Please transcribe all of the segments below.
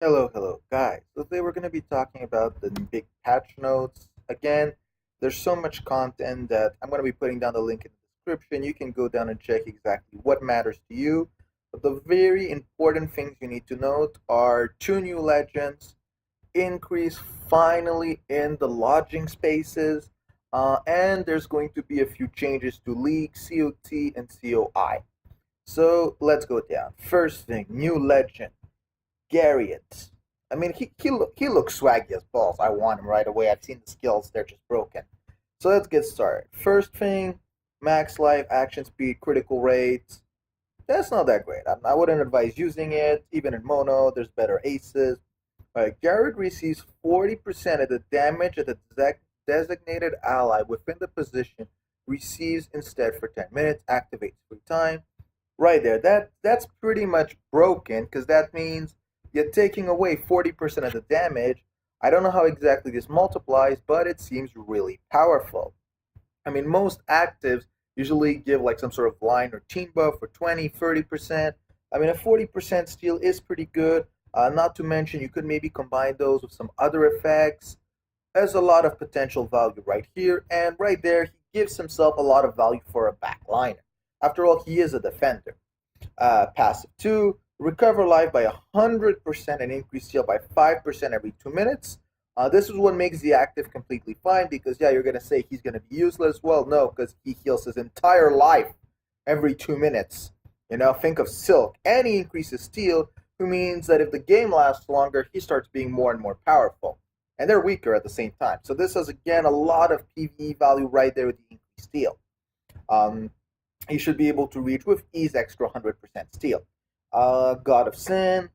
Hello, guys. So today we're going to be talking about the big patch notes. Again, there's so much content that I'm going to be putting down the link in the description. You can go down and check exactly what matters to you. But the very important things you need to note are two new legends, increase finally in the lodging spaces, and there's going to be a few changes to League, COT, and COI. So let's go down. First thing, new legend. Garriott. I mean, he looks swaggy as balls. I want him right away. I've seen the skills; they're just broken. So let's get started. First thing, max life, action speed, critical rates. That's not that great. I wouldn't advise using it. Even in mono, there's better aces. Garrett receives 40% of the damage that the designated ally within the position receives instead for 10 minutes. Activates free time. Right there. That's pretty much broken because that means you're taking away 40% of the damage. I don't know how exactly this multiplies, but it seems really powerful. I mean, most actives usually give like some sort of line or team buff for 20, 30%. I mean, a 40% steal is pretty good. Not to mention, you could maybe combine those with some other effects. There's a lot of potential value right here, and right there, he gives himself a lot of value for a backliner. After all, he is a defender. Passive 2, recover life by 100% and increase heal by 5% every 2 minutes. This is what makes the active completely fine because, yeah, you're going to say he's going to be useless. Well, no, because he heals his entire life every 2 minutes. Think of Silk. And he increases steal, who means that if the game lasts longer, he starts being more and more powerful. And they're weaker at the same time. So this has, again, a lot of PvE value right there with the increased steal. Um, he should be able to reach with ease extra 100% steal. God of Sin,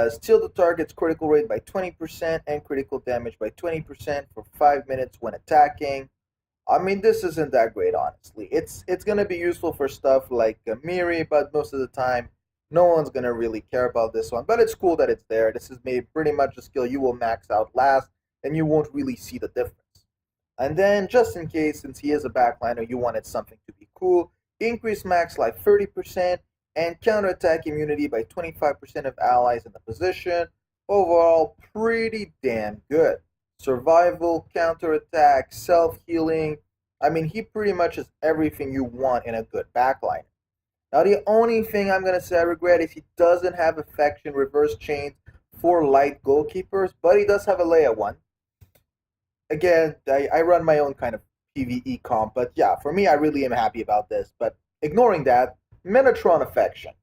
steal the target's critical rate by 20% and critical damage by 20% for 5 minutes when attacking. I mean, this isn't that great, honestly. It's gonna be useful for stuff like Miri, but most of the time, no one's gonna really care about this one. But it's cool that it's there. This is maybe pretty much a skill you will max out last, and you won't really see the difference. And then, just in case, since he is a backliner, you wanted something to be cool, increase max life 30% and counterattack immunity by 25% of allies in the position. Overall, pretty damn good. Survival, counterattack, self healing. I mean, he pretty much is everything you want in a good backliner. Now, the only thing I'm going to say I regret is he doesn't have affection reverse chains for light goalkeepers, but he does have a Leia one. Again, I run my own kind of PvE comp, but yeah, for me, I really am happy about this. But ignoring that, Metatron affection,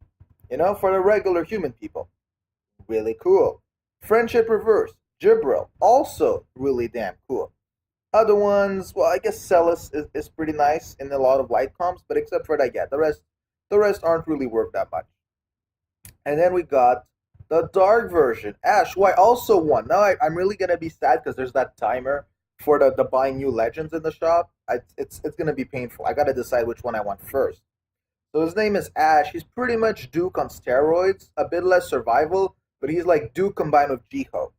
for the regular human people, really cool. Friendship reverse, Gibril, also really damn cool. Other ones, well, I guess Celis is pretty nice in a lot of light comps, but except for that, yeah, the rest aren't really worth that much. And then we got the dark version, Ash, who I also won. Now I'm really gonna be sad because there's that timer for the buying new legends in the shop. It's gonna be painful. I gotta decide which one I want first. So his name is Ash. He's pretty much Duke on steroids, a bit less survival, but he's like Duke combined with Jiho.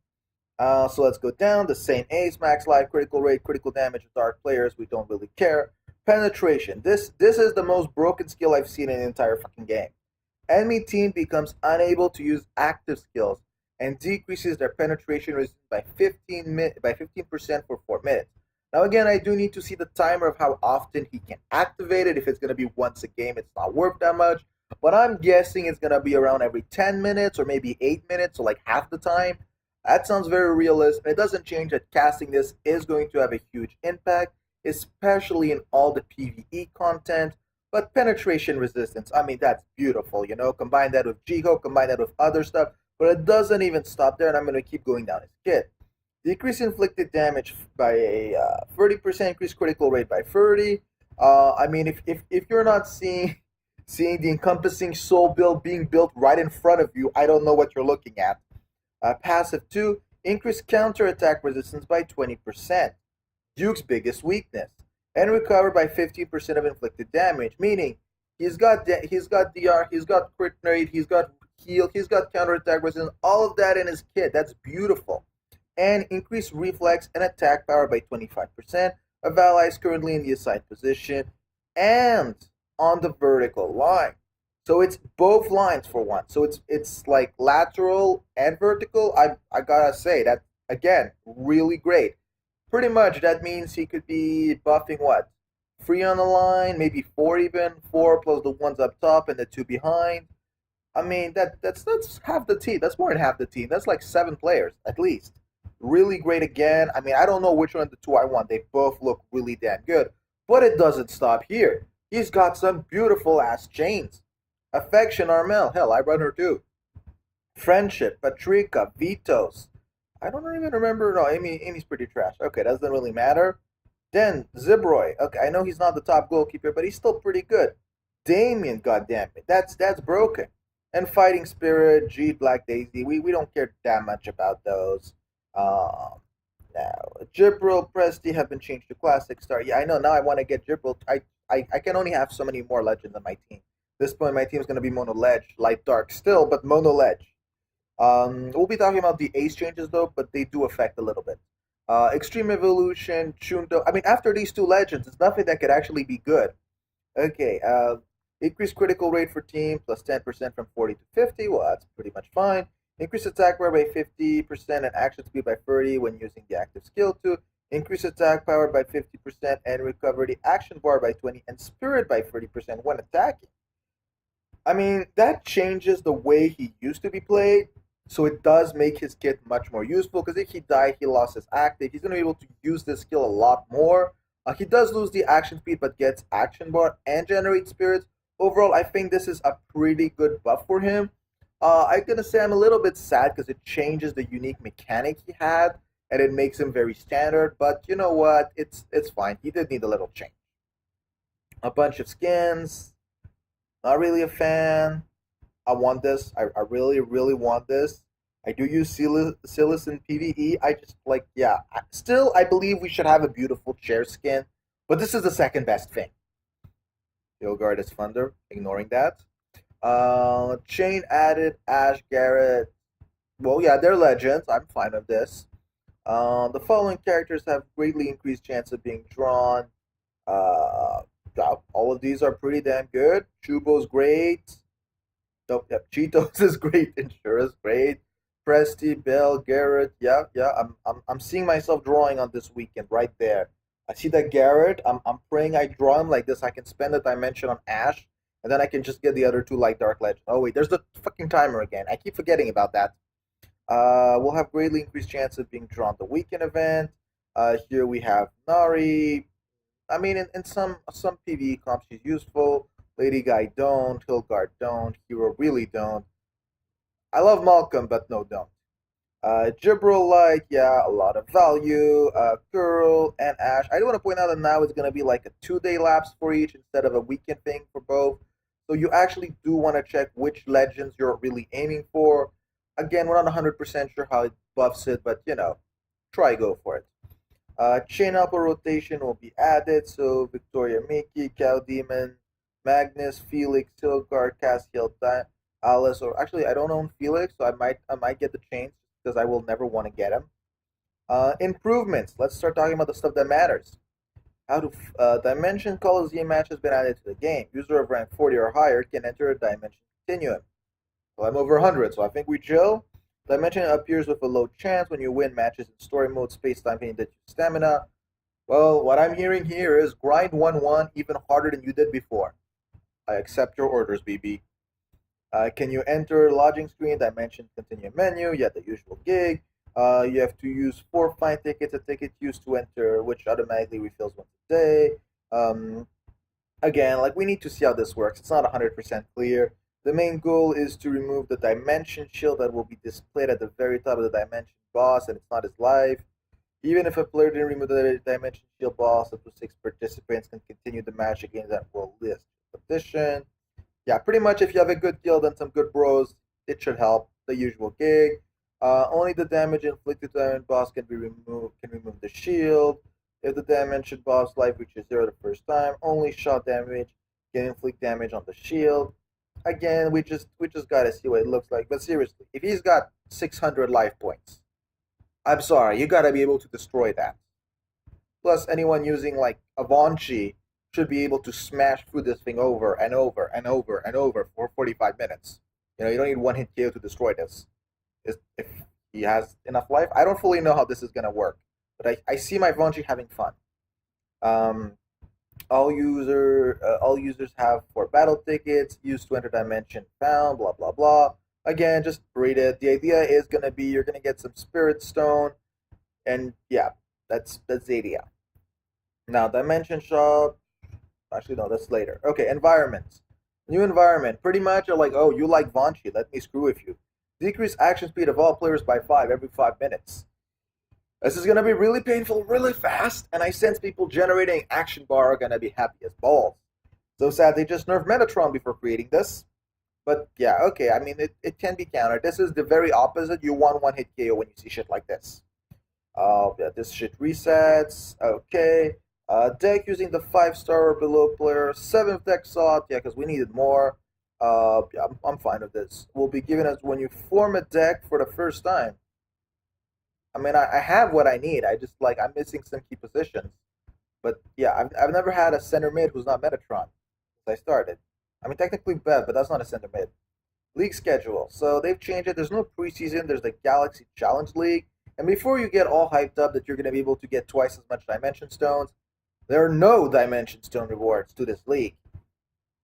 So let's go down. The same ace, max life, critical rate, critical damage of dark players. We don't really care. Penetration. This is the most broken skill I've seen in the entire fucking game. Enemy team becomes unable to use active skills and decreases their penetration resistance by 15% for 4 minutes. Now again, I do need to see the timer of how often he can activate it. If it's gonna be once a game, it's not worth that much. But I'm guessing it's gonna be around every 10 minutes or maybe 8 minutes, so like half the time. That sounds very realistic. It doesn't change that casting this is going to have a huge impact, especially in all the PvE content. But penetration resistance, I mean, that's beautiful. Combine that with Jiho, combine that with other stuff, but it doesn't even stop there, and I'm going to keep going down as kid. Decrease inflicted damage by a 30%, increase critical rate by 30. I mean, if you're not seeing the encompassing soul build being built right in front of you, I don't know what you're looking at. Passive 2, increase counterattack resistance by 20%. Duke's biggest weakness. And recover by 15% of inflicted damage, meaning he's got DR, he's got crit rate, he's got heal, he's got counterattack resistance, all of that in his kit. That's beautiful. And increase reflex and attack power by 25% of allies currently in the assigned position and on the vertical line. So it's both lines for one. So it's like lateral and vertical. I gotta say that again, really great. Pretty much that means he could be buffing what? Three on the line, maybe four even, four plus the ones up top and the two behind. I mean that's half the team. That's more than half the team. That's like seven players at least. Really great again. I mean I don't know which one of the two I want. They both look really damn good. But it doesn't stop here. He's got some beautiful ass chains. Affection Armel, hell I run her too. Friendship, Patrika, Vitos. I don't even remember. No, Amy's pretty trash. Okay, that doesn't really matter. Then Zibroy. Okay, I know he's not the top goalkeeper, but he's still pretty good. Damien, goddamn it, that's broken. And Fighting Spirit, G, Black Daisy. We don't care that much about those. Um, Now Jibril, Presti have been changed to Classic Star. Yeah, I know. Now I want to get Jibril. I can only have so many more legends on my team. At this point, my team is going to be Mono Ledge, Light Dark still, but Mono Ledge. We'll be talking about the ace changes though, but they do affect a little bit. Extreme Evolution, Chundo. I mean, after these two legends, it's nothing that could actually be good. Okay, increase critical rate for team plus 10% from 40 to 50. Well, that's pretty much fine. Increase attack power by 50% and action speed by 30 when using the active skill 2. Increase attack power by 50% and recover the action bar by 20 and spirit by 30% when attacking. I mean, that changes the way he used to be played. So it does make his kit much more useful because if he died, he lost his active. He's going to be able to use this skill a lot more. He does lose the action speed but gets action bar and generate spirits. Overall, I think this is a pretty good buff for him. I'm going to say I'm a little bit sad because it changes the unique mechanic he had and it makes him very standard. But you know what? It's fine. He did need a little change. A bunch of skins. Not really a fan. I want this. I really, really want this. I do use Silas in PvE. I just like, yeah. Still, I believe we should have a beautiful chair skin, but this is the second best thing. Hilgard is Thunder, ignoring that. Chain added Ash Garrett. Well, yeah, they're legends. I'm fine with this. The following characters have greatly increased chance of being drawn. Uh, yeah, all of these are pretty damn good. Chubo's great. Nope, yep. Cheetos is great. Insure is great. Presti, Bell, Garrett. Yeah, yeah. I'm seeing myself drawing on this weekend right there. I see that Garrett. I'm praying I draw him like this. I can spend a dimension on Ash, and then I can just get the other two like Dark Legend. Oh wait, there's the fucking timer again. I keep forgetting about that. We'll have greatly increased chance of being drawn the weekend event. Here we have Nari. I mean, in some PvE comps, she's useful. Lady Guy don't. Hilgard don't. Hero really don't. I love Malcolm, but no, don't. Jibril, like, yeah, a lot of value. Girl and Ash. I do want to point out that now it's going to be like a 2 day lapse for each instead of a weekend thing for both. So you actually do want to check which legends you're really aiming for. Again, we're not 100% sure how it buffs it, but try go for it. Chain Apple rotation will be added, so Victoria Miki, Cal Demon, Magnus, Felix, Tilgar, Cassiel, Alice, or actually I don't own Felix, so I might get the chains because I will never want to get him. Improvements. Let's start talking about the stuff that matters. Out of Dimension Coliseum match has been added to the game. User of rank 40 or higher can enter a Dimension Continuum. So I'm over 100, so I think we chill. Dimension appears with a low chance when you win matches in story mode, space time, pain that you stamina. Well, what I'm hearing here is grind 1-1 even harder than you did before. I accept your orders, BB. Can you enter lodging screen, dimension, continue menu? Yeah, the usual gig. You have to use 4 fine tickets, a ticket used to enter, which automatically refills once a day. Again, like we need to see how this works. It's not 100% clear. The main goal is to remove the dimension shield that will be displayed at the very top of the dimension boss, and it's not his life. Even if a player didn't remove the dimension shield boss, up to 6 participants can continue the match against that world list competition. Yeah, pretty much if you have a good guild and some good bros, it should help. The usual gig. Only the damage inflicted to the dimension boss can be removed. Can remove the shield. If the dimension boss life reaches 0 the first time, only shot damage can inflict damage on the shield. Again, we just gotta see what it looks like. But seriously, if he's got 600 life points, I'm sorry, you gotta be able to destroy that. Plus, anyone using like Avonchi should be able to smash through this thing over and over and over and over for 45 minutes. You don't need one hit KO to destroy this. If he has enough life, I don't fully know how this is gonna work, but I see my Vonji having fun. Um, all users have 4 battle tickets used to enter dimension found. Blah blah blah. Again, just read it. The idea is gonna be you're gonna get some spirit stone, and yeah, that's the idea. Now dimension shop. Actually, no, that's later. Okay, environments. New environment. Pretty much are like, oh, you like Vonchi, let me screw with you. Decrease action speed of all players by 5 every 5 minutes. This is gonna be really painful, really fast, and I sense people generating action bar are gonna be happy as balls. So sad they just nerfed Metatron before creating this. But yeah, okay, I mean it can be countered. This is the very opposite. You want one hit KO when you see shit like this. Yeah, this shit resets. Okay. Deck using the 5-star or below player. 7th deck slot. Yeah, because we needed more. Yeah, I'm fine with this. Will be given us when you form a deck for the first time. I mean, I have what I need. I'm missing some key positions. But yeah, I've never had a center mid who's not Metatron since I started. I mean, technically Bev, but that's not a center mid. League schedule. So they've changed it. There's no preseason. There's the Galaxy Challenge League. And before you get all hyped up that you're going to be able to get twice as much Dimension Stones, there are no Dimension Stone rewards to this league.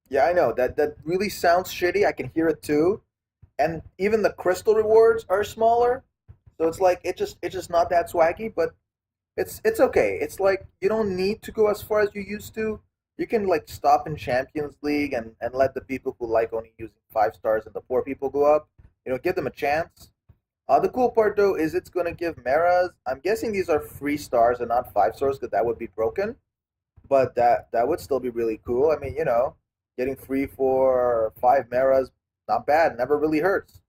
Yeah, I know. That really sounds shitty. I can hear it too. And even the crystal rewards are smaller. So it's like it's just not that swaggy, but it's okay. It's like you don't need to go as far as you used to. You can like stop in Champions League and let the people who like only using 5 stars and the poor people go up. Give them a chance. The cool part though is it's gonna give Maras. I'm guessing these are 3 stars and not 5 stars because that would be broken. But that would still be really cool. I mean, getting 3, 4, 5 Maras, not bad. Never really hurts.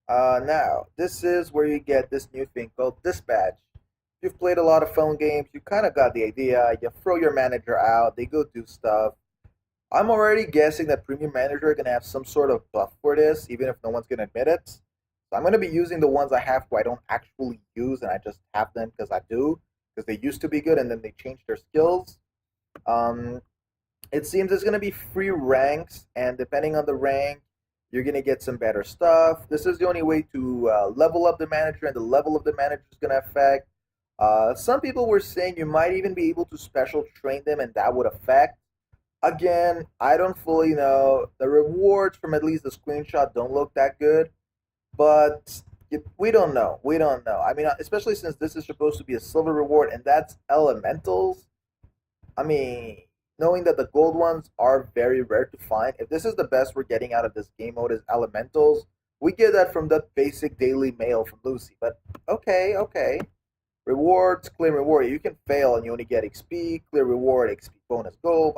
Now this is where you get this new thing called Dispatch. You've played a lot of phone games. You kind of got the idea. You throw your manager out. They go do stuff. I'm already guessing that Premium Manager are gonna have some sort of buff for this, even if no one's gonna admit it. So I'm gonna be using the ones I have who I don't actually use, and I just have them because I do, because they used to be good and then they changed their skills. Um, it seems there's gonna be 3 ranks, and depending on the rank, you're gonna get some better stuff. This is the only way to level up the manager, and the level of the manager is gonna affect. Some people were saying you might even be able to special train them, and that would affect. Again, I don't fully know. The rewards from at least the screenshot don't look that good, but we don't know. We don't know. I mean, especially since this is supposed to be a silver reward, and that's elementals. I mean, knowing that the gold ones are very rare to find, if this is the best we're getting out of this game mode is elementals, we get that from the basic daily mail from Lucy. But okay, okay. Rewards, clear reward. You can fail and you only get XP. Clear reward, XP bonus gold.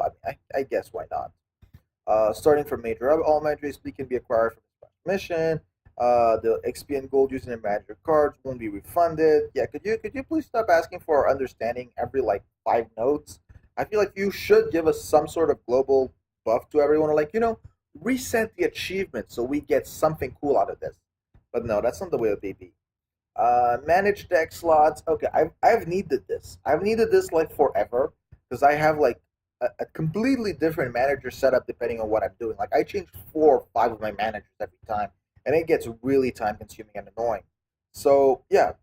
I guess why not? Starting from major, all major XP can be acquired from this mission. The XP and gold using the manager cards won't be refunded. Yeah, could you please stop asking for our understanding every like 5 notes? I feel like you should give us some sort of global buff to everyone, or like reset the achievement so we get something cool out of this. But no, that's not the way it be. Manage deck slots. Okay, I've needed this. I've needed this like forever because I have like a completely different manager setup depending on what I'm doing. Like I change 4 or 5 of my managers every time, and it gets really time consuming and annoying. So yeah,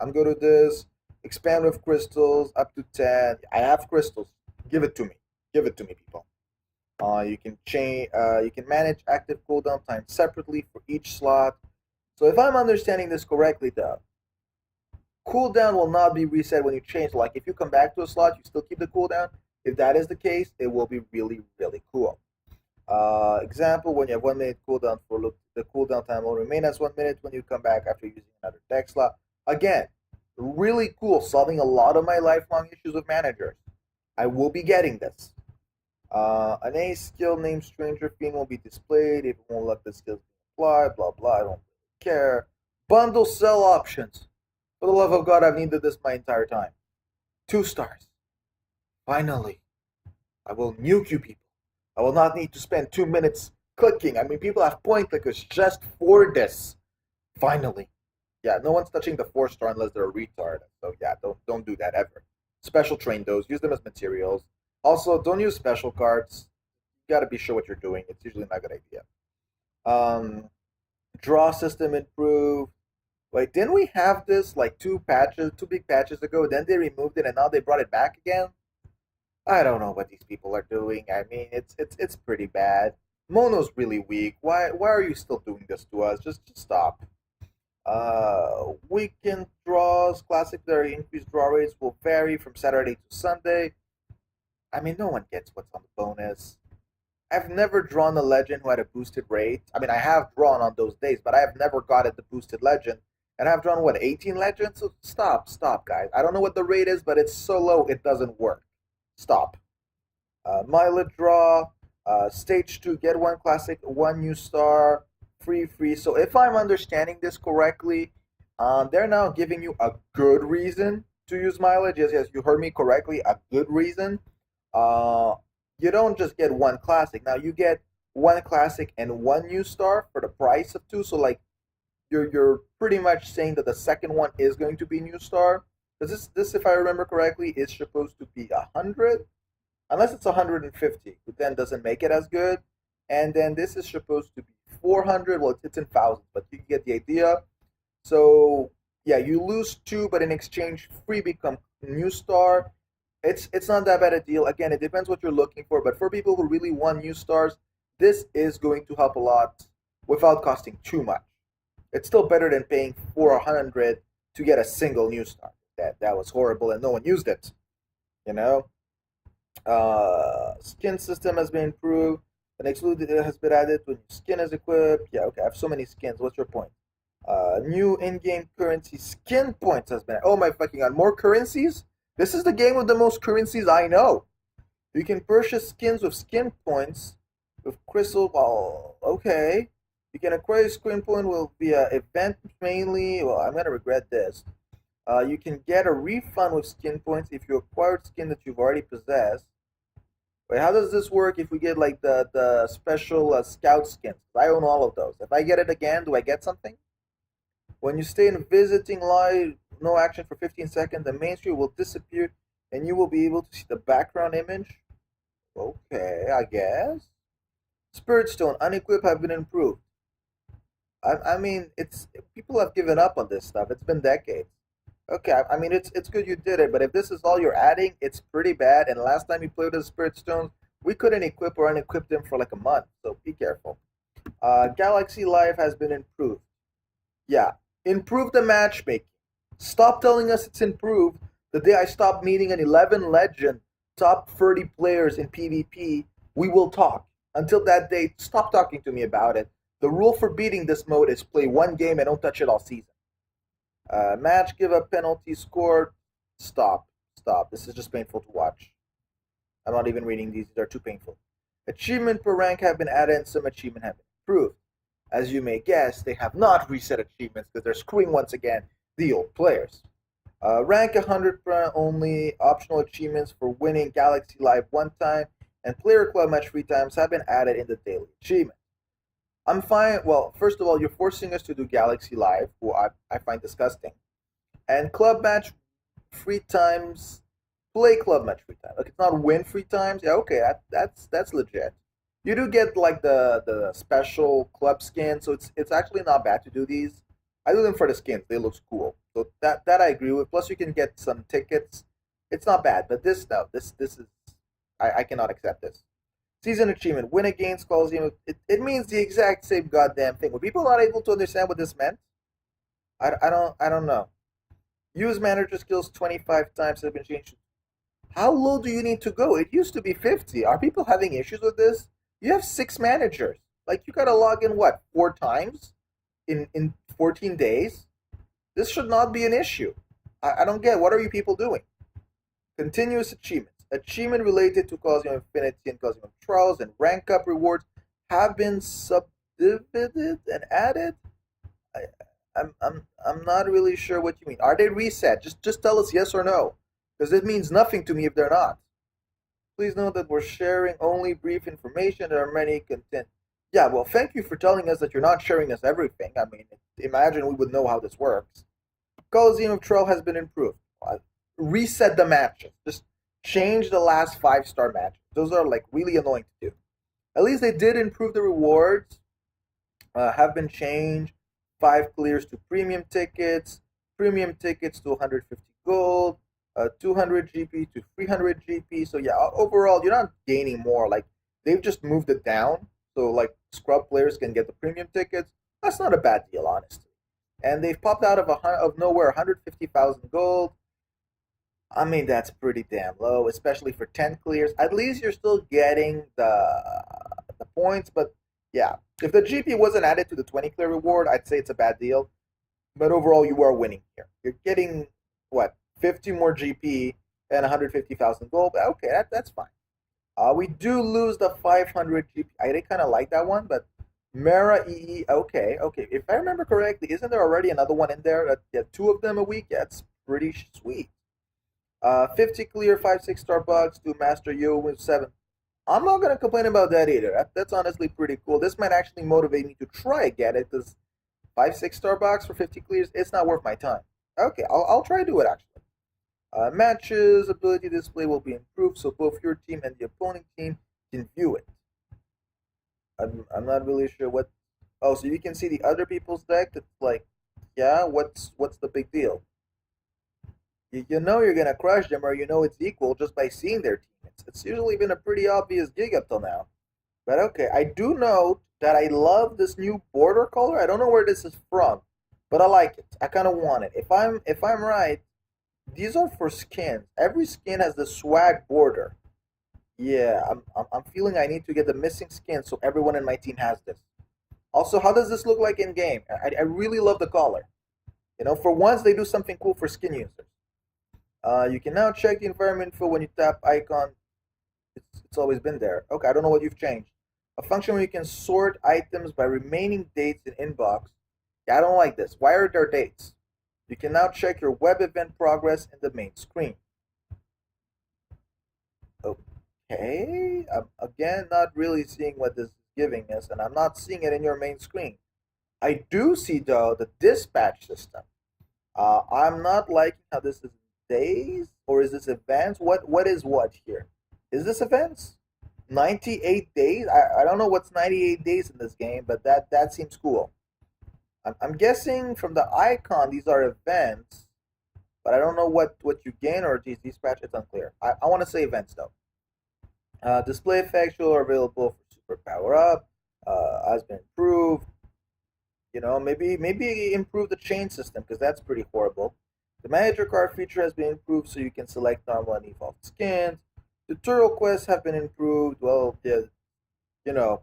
I'm good with this. Expand with crystals up to 10. I have crystals. Give it to me. Give it to me, people. You can change. You can manage active cooldown time separately for each slot. So if I'm understanding this correctly, though, cooldown will not be reset when you change. Like if you come back to a slot, you still keep the cooldown. If that is the case, it will be really, really cool. Example: when you have 1 minute cooldown for look, the cooldown time will remain as 1 minute when you come back after using another deck slot. Again, really cool, solving a lot of my lifelong issues with managers. I will be getting this. An A skill named Stranger Fiend will be displayed. It won't let the skills be applied. Blah blah. I don't really care. Bundle sell options. For the love of God, I've needed this my entire time. 2 stars. Finally, I will nuke you people. I will not need to spend 2 minutes clicking. I mean, people have point clickers just for this. Finally. Yeah, no one's touching the 4 star unless they're a retard. So yeah, don't do that ever. Special train those. Use them as materials. Also, don't use special cards. You got to be sure what you're doing. It's usually not a good idea. Um, Draw system improved. Wait, didn't we have this like two big patches ago? Then they removed it, and now they brought it back again. I don't know what these people are doing. I mean, it's pretty bad. Mono's really weak. Why are you still doing this to us? Just stop. Weekend draws, classic their increased draw rates will vary from Saturday to Sunday. I mean, no one gets what's on the bonus. I've never drawn a legend who had a boosted rate. I mean, I have drawn on those days, but I have never got it the boosted legend. And I've drawn what 18 legends. So stop, guys. I don't know what the rate is, but it's so low it doesn't work. Stop. Mileage draw. Stage 2, get one classic, one new star, free. So if I'm understanding this correctly, they're now giving you a good reason to use mileage. Yes, you heard me correctly. A good reason. Uh, you don't just get one classic. Now you get one classic and one new star for the price of two. So like you're pretty much saying that the second one is going to be new star. Because this if I remember correctly is supposed to be 100, unless it's 150, but then doesn't make it as good. And then this is supposed to be 400. Well, it's in thousands, but you get the idea. So yeah, you lose two, but in exchange, free become new star. It's not that bad a deal. Again, it depends what you're looking for, but for people who really want new stars, this is going to help a lot without costing too much. It's still better than paying 400 to get a single new star. That was horrible, and no one used it. You know. Skin system has been improved. An exclude has been added when skin is equipped. Yeah, okay. I have so many skins. What's your point? New in-game currency skin points has been. Oh my fucking god! More currencies? This is the game with the most currencies I know. You can purchase skins with skin points with crystal. Well, okay. You can acquire skin point will be an event mainly. Well, I'm gonna regret this. You can get a refund with skin points if you acquired skin that you've already possessed. Wait, how does this work if we get like the special scout skins? I own all of those. If I get it again, do I get something? When you stay in visiting live, no action for 15 seconds, the main screen will disappear and you will be able to see the background image. Okay, I guess. Spirit Stone, unequipped have been improved. I mean, it's people have given up on this stuff. It's been decades. Okay, I mean it's good you did it, but if this is all you're adding, it's pretty bad. And last time you played with the Spirit Stones, we couldn't equip or unequip them for like a month, so be careful. Galaxy Life has been improved. Yeah, improve the matchmaking. Stop telling us it's improved. The day I stop meeting an 11 legend, top 30 players in PvP, we will talk. Until that day, stop talking to me about it. The rule for beating this mode is play one game and don't touch it all season. Match give up penalty scored. Stop. This is just painful to watch. I'm not even reading these. They're too painful. Achievement per rank have been added and some achievement have been improved. As you may guess, they have not reset achievements because they're screwing once again the old players. Rank 100 only, optional achievements for winning Galaxy Live one time, and player club match 3 times have been added in the daily achievement. I'm fine. Well, first of all, you're forcing us to do Galaxy Live, who I find disgusting. And club match 3 times, play club match 3 times. Like it's not win 3 times. Yeah, okay, that's legit. You do get like the special club skin, so it's actually not bad to do these. I do them for the skins; they look cool. So that I agree with. Plus, you can get some tickets. It's not bad, but this no, this is I cannot accept this. Season achievement: win against Coliseum. It means the exact same goddamn thing. Were people not able to understand what this meant? I don't know. Use manager skills 25 times have been changed. How low do you need to go? It used to be 50. Are people having issues with this? You have 6 managers. Like you gotta log in what 4 times in 14 days. This should not be an issue. I don't get. What are you people doing? Continuous achievements. Achievement related to Cosmic Infinity and Cosmic Trials and rank up rewards have been subdivided and added. I, I'm not really sure what you mean. Are they reset? Just tell us yes or no, because it means nothing to me if they're not. Please note that we're sharing only brief information. There are many content. Yeah, well, thank you for telling us that you're not sharing us everything. I mean, imagine we would know how this works. Coliseum of Trial has been improved. Reset the matches. Just change the last 5-star matches. Those are like really annoying to do. At least they did improve the rewards. Have been changed. 5 clears to premium tickets to 150 gold, 200 GP to 300 GP. So yeah, overall you're not gaining more. Like they've just moved it down, so like scrub players can get the premium tickets. That's not a bad deal, honestly. And they've popped out of nowhere 150,000 gold. I mean that's pretty damn low, especially for 10 clears. At least you're still getting the points, but yeah, if the GP wasn't added to the 20 clear reward, I'd say it's a bad deal. But overall, you are winning here. You're getting what 50 more GP and 150,000 gold. Okay, that's fine. We do lose the 500 GP. I did kind of like that one, but Mera EE. Okay, okay. If I remember correctly, isn't there already another one in there? Yeah, 2 of them a week. Yeah, it's pretty sweet. 50 clear 5 6-star bugs to Master Yo with 7. I'm not gonna complain about that either. That's honestly pretty cool. This might actually motivate me to try again it because 5 6-star box for 50 clears, it's not worth my time. Okay, I'll try to do it actually. Matches ability display will be improved so both your team and the opponent team can view it. I'm not really sure what. Oh, so you can see the other people's deck. It's like, yeah, what's the big deal? You know you're gonna crush them, or you know it's equal just by seeing their team. It's usually been a pretty obvious gig up till now. But okay, I do know that I love this new border color. I don't know where this is from, but I like it. I kind of want it. If I'm right, these are for skins. Every skin has the swag border. Yeah, I'm feeling I need to get the missing skin so everyone in my team has this. Also, how does this look like in game? I really love the color. For once they do something cool for skin users. You can now check the environment info when you tap icon. It's always been there. Okay, I don't know what you've changed. A function where you can sort items by remaining dates in inbox. Yeah, I don't like this. Why are there dates? You can now check your web event progress in the main screen. Okay, I'm again not really seeing what this is giving us, and I'm not seeing it in your main screen. I do see though the dispatch system. I'm not liking how this is days or is this events? What is what here? Is this events? 98 days? I don't know what's 98 days in this game, but that seems cool. I'm guessing from the icon these are events, but I don't know what you gain or these dispatch. It's unclear. I want to say events though. Display effects are available for super power up. Has been improved. Maybe improve the chain system because that's pretty horrible. The manager card feature has been improved so you can select normal and evolved skins. Tutorial quests have been improved. Well, yeah, you know,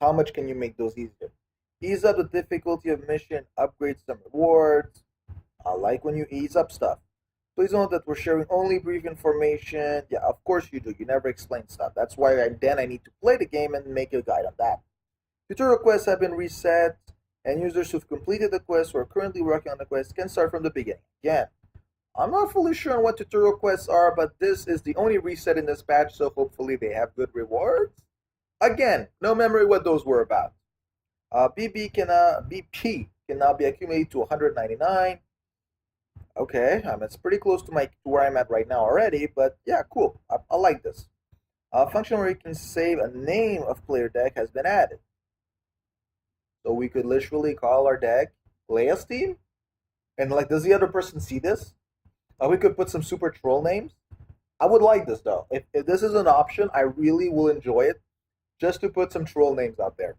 how much can you make those easier? Ease up the difficulty of mission, upgrade some rewards. I like when you ease up stuff. Please note that we're sharing only brief information. Yeah, of course you do. You never explain stuff. That's why I need to play the game and make a guide on that. Tutorial quests have been reset, and users who've completed the quest or are currently working on the quest can start from the beginning. Again, I'm not fully sure on what tutorial quests are, but this is the only reset in this patch, so hopefully they have good rewards. Again, no memory what those were about. BP can now be accumulated to 199. Okay, it's pretty close to where I'm at right now already, but yeah, cool. I like this. A function where you can save a name of player deck has been added. So we could literally call our deck Leia's team, and like, does the other person see this? We could put some super troll names. I would like this though. If this is an option, I really will enjoy it. Just to put some troll names out there,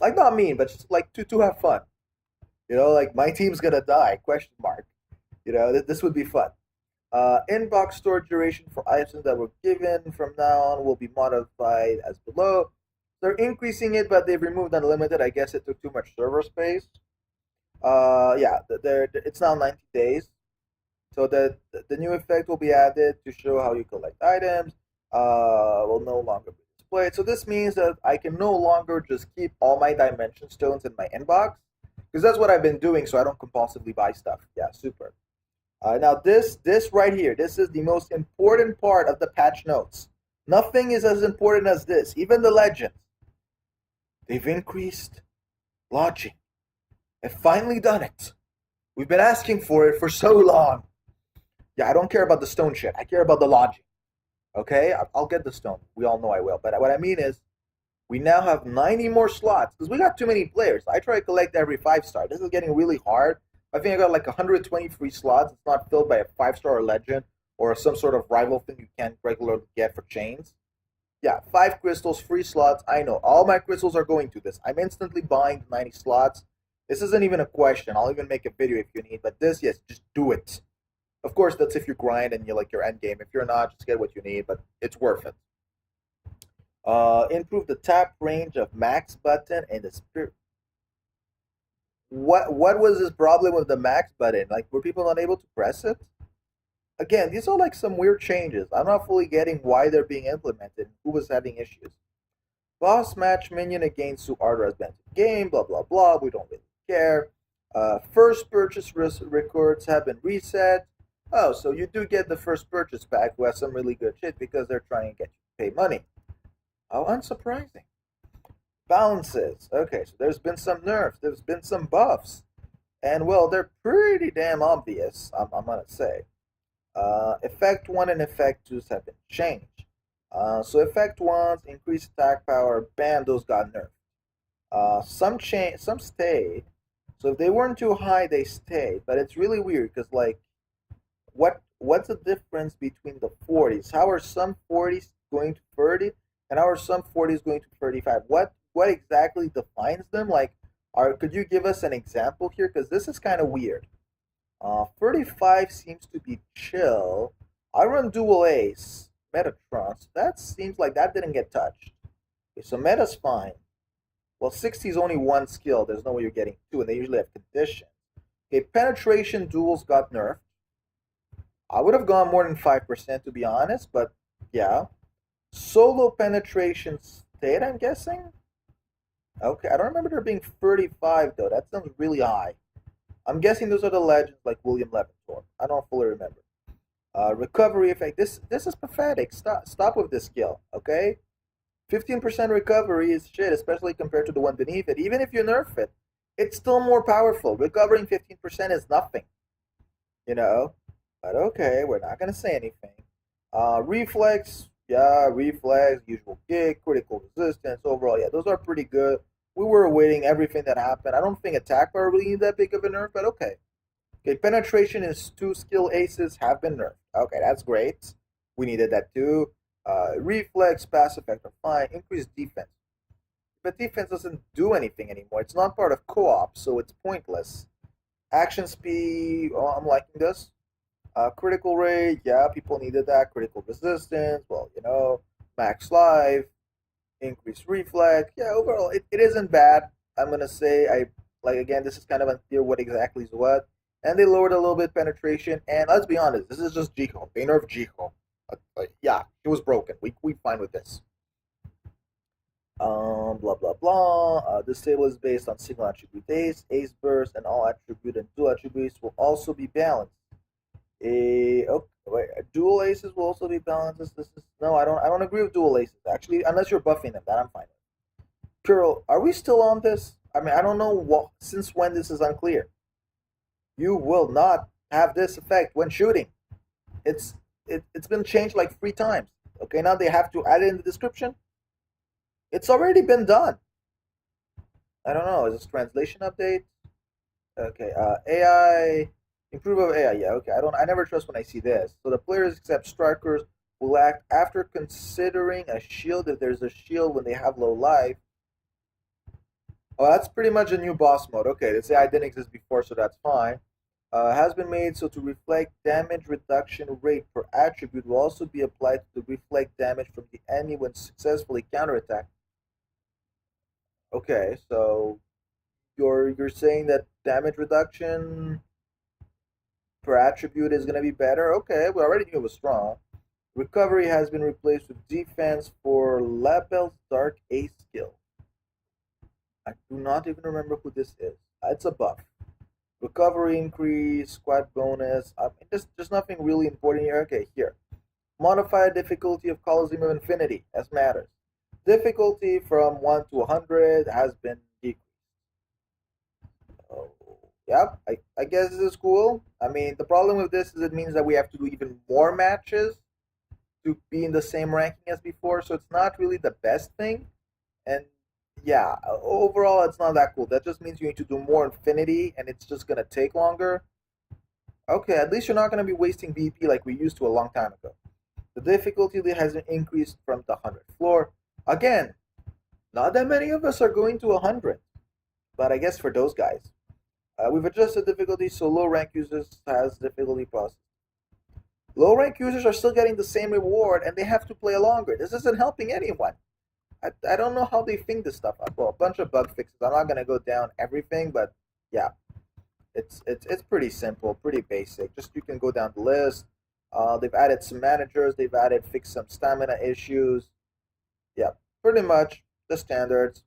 like not mean, but just like to have fun. Like my team's gonna die? Question mark. This would be fun. Inbox storage duration for items that were given from now on will be modified as below. They're increasing it, but they've removed unlimited. I guess it took too much server space. Yeah, it's now 90 days. So the new effect will be added to show how you collect items. Will no longer be displayed. So this means that I can no longer just keep all my dimension stones in my inbox, because that's what I've been doing, so I don't compulsively buy stuff. Yeah, super. Now this right here, this is the most important part of the patch notes. Nothing is as important as this. Even the legends. They've increased lodging. They've finally done it. We've been asking for it for so long. Yeah, I don't care about the stone shit. I care about the logic. Okay, I'll get the stone. We all know I will. But what I mean is, we now have 90 more slots because we got too many players. I try to collect every 5-star. This is getting really hard. I think I got like 120 free slots. It's not filled by a 5-star or legend or some sort of rival thing you can't regularly get for chains. Yeah, 5 crystals, free slots. I know. All my crystals are going to this. I'm instantly buying the 90 slots. This isn't even a question. I'll even make a video if you need. But this, yes, just do it. Of course, that's if you grind and you like your end game. If you're not, just get what you need, but it's worth it. Improve the tap range of max button and the spirit. What was this problem with the max button? Like, were people not able to press it? Again, these are like some weird changes. I'm not fully getting why they're being implemented. Who was having issues? Boss match minion against Suardo has been game. Blah blah blah. We don't really care. First purchase records have been reset. Oh, so you do get the first purchase pack who has some really good shit because they're trying to get you to pay money. How unsurprising. Balances. Okay, so there's been some nerfs. There's been some buffs. And, well, they're pretty damn obvious, I'm going to say. Effect 1 and Effect 2s have been changed. So Effect 1s, increased attack power, bam, those got nerfed. Some stayed. So if they weren't too high, they stayed. But it's really weird because, like, what's the difference between the 40s? How are some 40s going to 30 and how are some 40s going to 35? What exactly defines them? Like, could you give us an example here? Because this is kind of weird. 35 seems to be chill. I run dual ace, Metatron, so that seems like that didn't get touched. Okay, so meta's fine. Well, 60 is only one skill. There's no way you're getting two, and they usually have conditions. Okay, penetration duels got nerfed. I would have gone more than 5% to be honest, but yeah. Solo penetration stayed, I'm guessing? Okay, I don't remember there being 35 though. That sounds really high. I'm guessing those are the legends like William Leventhorpe. I don't fully remember. Recovery effect. This is pathetic. Stop with this skill, okay? 15% recovery is shit, especially compared to the one beneath it. Even if you nerf it, it's still more powerful. Recovering 15% is nothing, you know? But okay, we're not gonna say anything. Reflex, yeah, reflex, usual kick, critical resistance, overall, yeah, those are pretty good. We were awaiting everything that happened. I don't think attack power really need that big of a nerf, but okay. Okay, penetration is 2 skill aces have been nerfed. Okay, that's great. We needed that too. Reflex, pass effect are fine. Increased defense. But defense doesn't do anything anymore. It's not part of co-op, so it's pointless. Action speed, oh, I'm liking this. Critical rate, yeah, people needed that. Critical resistance, well, max life, increased reflex. Yeah, overall, it isn't bad. I'm gonna say again, this is kind of unclear what exactly is what. And they lowered a little bit penetration. And let's be honest, this is just Jiho. They nerfed Jiho. Yeah, it was broken. We fine with this. Blah blah blah. This table is based on single attribute ace burst, and all attribute and dual attributes will also be balanced. Okay, wait, dual aces will also be balanced. This is no, I don't agree with dual aces actually, unless you're buffing them. That I'm fine with. Puro, are we still on this? I mean, I don't know since when this is unclear. You will not have this effect when shooting. It's been changed like 3 times. Okay, now they have to add it in the description. It's already been done. I don't know. Is this translation update? Okay. AI improve of AI. Yeah. Okay. I never trust when I see this. So the players except strikers will act after considering a shield if there's a shield when they have low life. Oh, that's pretty much a new boss mode. Okay, let's say I didn't exist before, so that's fine. Has been made so to reflect damage reduction rate per attribute will also be applied to reflect damage from the enemy when successfully counterattack. Okay, so you're saying that damage reduction per attribute is gonna be better? Okay, we already knew it was strong. Recovery has been replaced with defense for Label's Dark Ace skill. I do not even remember who this is. It's a buff. Recovery increase, squad bonus. I mean, there's nothing really important here. Okay, here. Modify difficulty of Coliseum of Infinity, as matters. Difficulty from 1 to 100 has been decreased. Oh, Yep, I guess this is cool. I mean, the problem with this is it means that we have to do even more matches to be in the same ranking as before, so it's not really the best thing. And yeah, overall, it's not that cool. That just means you need to do more Infinity, and it's just gonna take longer. Okay, at least you're not gonna be wasting VP like we used to a long time ago. The difficulty has increased from the 100th floor. Again, not that many of us are going to 100, but I guess for those guys. We've adjusted difficulty so low rank users has difficulty plus. Low rank users are still getting the same reward and they have to play longer. This isn't helping anyone. I don't know how they think this stuff up. Well, a bunch of bug fixes. I'm not gonna go down everything, but yeah, it's pretty simple, pretty basic. Just you can go down the list. They've added some managers. They've added fixed some stamina issues. Yeah, pretty much the standards.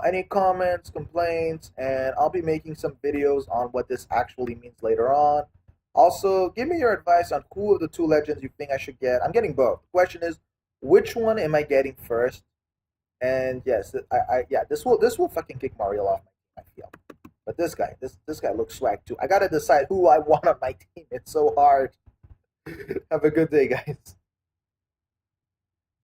Any comments, complaints, and I'll be making some videos on what this actually means later on. Also, give me your advice on who of the two legends you think I should get. I'm getting both. The question is, which one am I getting first? And yes, yeah, this will fucking kick Mario off my team, I feel. But this guy looks swag too. I gotta decide who I want on my team. It's so hard. Have a good day, guys.